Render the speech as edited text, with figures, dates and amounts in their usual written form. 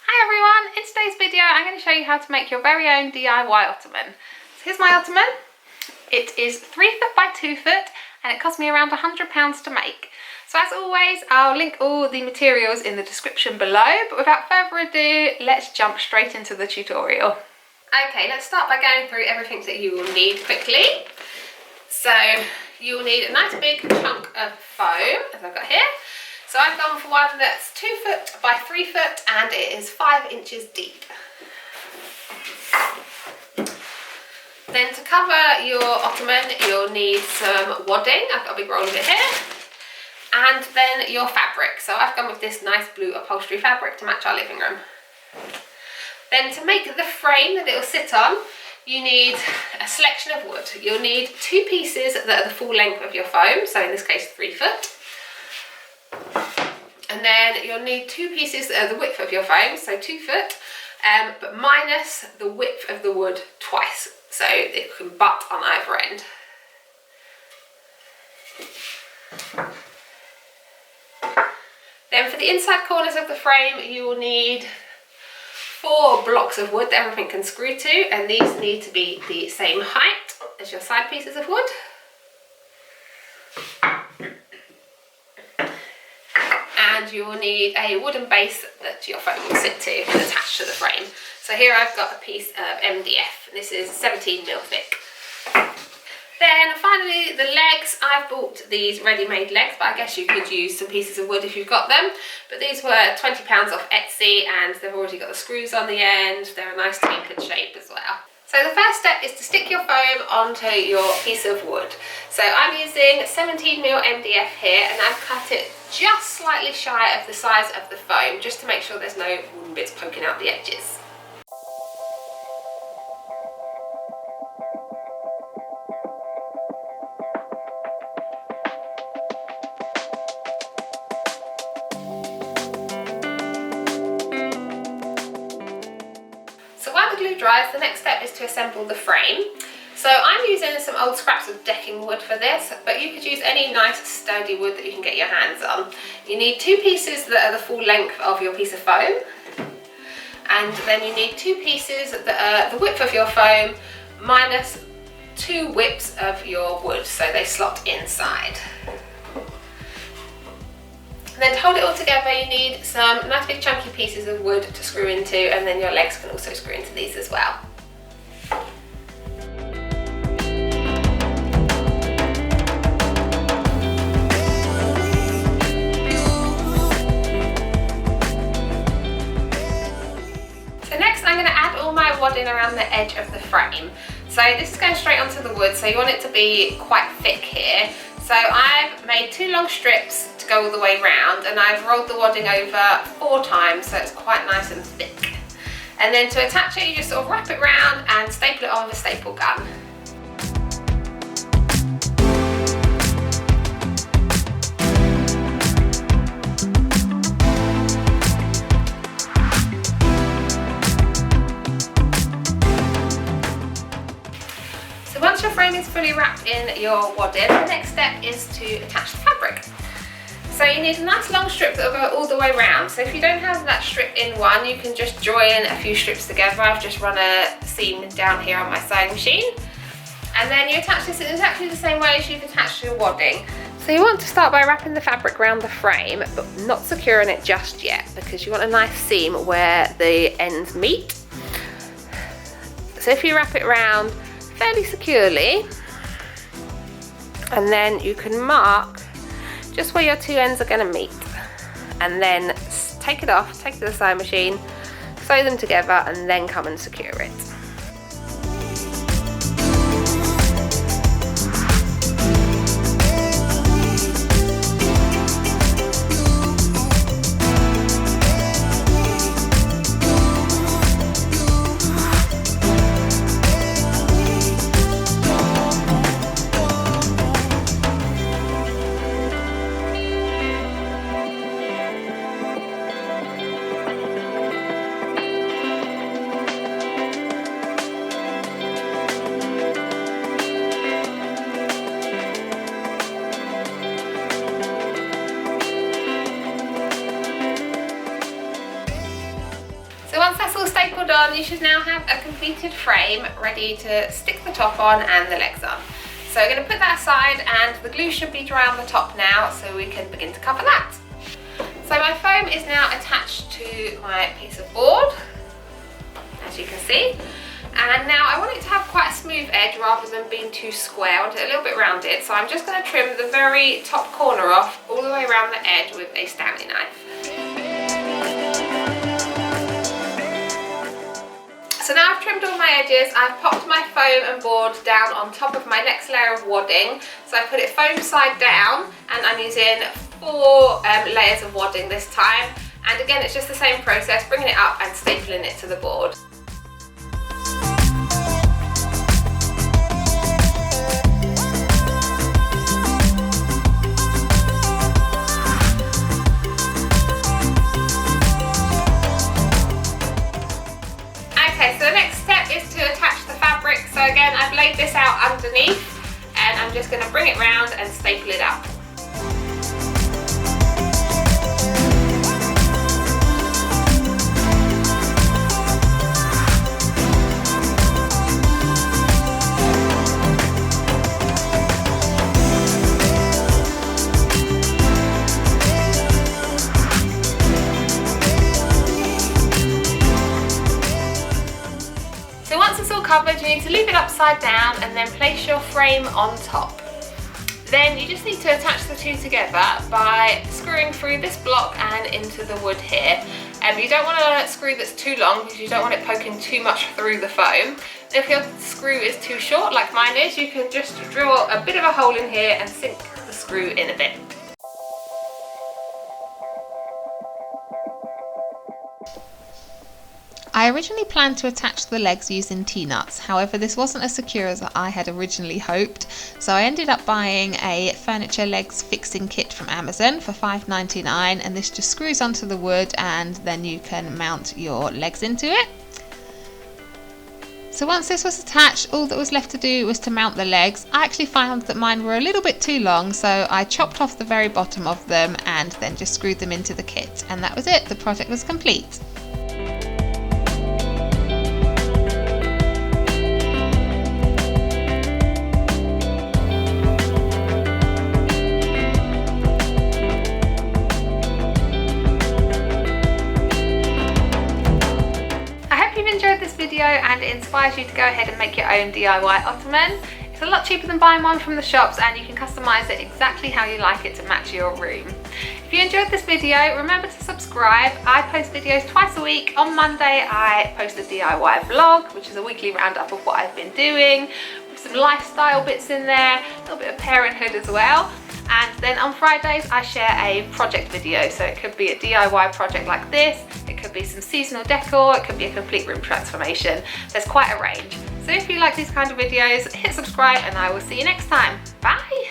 Hi everyone, in today's video I'm going to show you how to make your very own DIY ottoman. So here's my ottoman. It is 3 foot by 2 foot and it cost me around £100 to make. So as always, I'll link all the materials in the description below, but without further ado, let's jump straight into the tutorial. Okay, let's start by going through everything that you will need quickly. So you will need a nice big chunk of foam, as I've got here. So I've gone for one that's 2 foot by 3 foot and it is 5 inches deep. Then to cover your ottoman, you'll need some wadding. I've got a big roll of it here. And then your fabric. So I've gone with this nice blue upholstery fabric to match our living room. Then to make the frame that it will sit on, you need a selection of wood. You'll need 2 pieces that are the full length of your foam, so in this case 3 foot. And then you'll need 2 pieces that are the width of your foam, so 2 foot, but minus the width of the wood twice, so it can butt on either end. Then for the inside corners of the frame, you will need 4 blocks of wood that everything can screw to, and these need to be the same height as your side pieces of wood. And you will need a wooden base that your foam will sit to and attach to the frame. So here I've got a piece of MDF, and this is 17mm thick. Then finally the legs, I've bought these ready-made legs, but I guess you could use some pieces of wood if you've got them. But these were £20 off Etsy and they've already got the screws on the end. They're a nice tapered shape as well. So the first step is to stick your foam onto your piece of wood. So I'm using 17mm MDF here and I've cut it just slightly shy of the size of the foam, just to make sure there's no wooden bits poking out the edges. Glue dries, the next step is to assemble the frame. So I'm using some old scraps of decking wood for this, but you could use any nice sturdy wood that you can get your hands on. You need 2 pieces that are the full length of your piece of foam, and then you need 2 pieces that are the width of your foam minus 2 widths of your wood, so they slot inside. And then to hold it all together, you need some nice big chunky pieces of wood to screw into, and then your legs can also screw into these as well. So next I'm going to add all my wadding around the edge of the frame. So this is going straight onto the wood, so you want it to be quite thick here. So I've made 2 long strips to go all the way round, and I've rolled the wadding over 4 times, so it's quite nice and thick. And then to attach it, you just sort of wrap it round and staple it on with a staple gun. Once your frame is fully wrapped in your wadding, the next step is to attach the fabric. So you need a nice long strip that will go all the way around. So if you don't have that strip in one, you can just join a few strips together. I've just run a seam down here on my sewing machine. And then you attach this in exactly the same way as you've attached your wadding. So you want to start by wrapping the fabric around the frame, but not securing it just yet, because you want a nice seam where the ends meet. So if you wrap it around fairly securely, and then you can mark just where your 2 ends are going to meet, and then take it off, take it to the sewing machine, sew them together, and then come and secure it. So once that's all stapled on, you should now have a completed frame ready to stick the top on and the legs on. So we're going to put that aside, and the glue should be dry on the top now, so we can begin to cover that. So my foam is now attached to my piece of board, as you can see. And now I want it to have quite a smooth edge rather than being too square. I want it a little bit rounded, so I'm just going to trim the very top corner off all the way around the edge with a Stanley knife. So now I've trimmed all my edges, I've popped my foam and board down on top of my next layer of wadding. So I put it foam side down, and I'm using 4 layers of wadding this time. And again, it's just the same process, bringing it up and stapling it to the board. So the next step is to attach the fabric. So again, I've laid this out underneath, and I'm just going to bring it round and staple it up. Covered, you need to leave it upside down and then place your frame on top. Then you just need to attach the two together by screwing through this block and into the wood here. You don't want a screw that's too long because you don't want it poking too much through the foam. If your screw is too short, like mine is, you can just drill a bit of a hole in here and sink the screw in a bit. I originally planned to attach the legs using T-nuts, however this wasn't as secure as I had originally hoped, so I ended up buying a furniture legs fixing kit from Amazon for $5.99, and this just screws onto the wood and then you can mount your legs into it. So once this was attached, all that was left to do was to mount the legs. I actually found that mine were a little bit too long, so I chopped off the very bottom of them and then just screwed them into the kit, and that was it, the project was complete. And it inspires you to go ahead and make your own DIY ottoman. It's a lot cheaper than buying one from the shops, and you can customize it exactly how you like it to match your room. If you enjoyed this video, remember to subscribe. I post videos twice a week. On Monday I post a DIY vlog, which is a weekly roundup of what I've been doing, with some lifestyle bits in there, a little bit of parenthood as well. And then on Fridays I share a project video, so it could be a DIY project like this, it could be some seasonal decor, it could be a complete room transformation. There's quite a range. So if you like these kind of videos, hit subscribe and I will see you next time. Bye!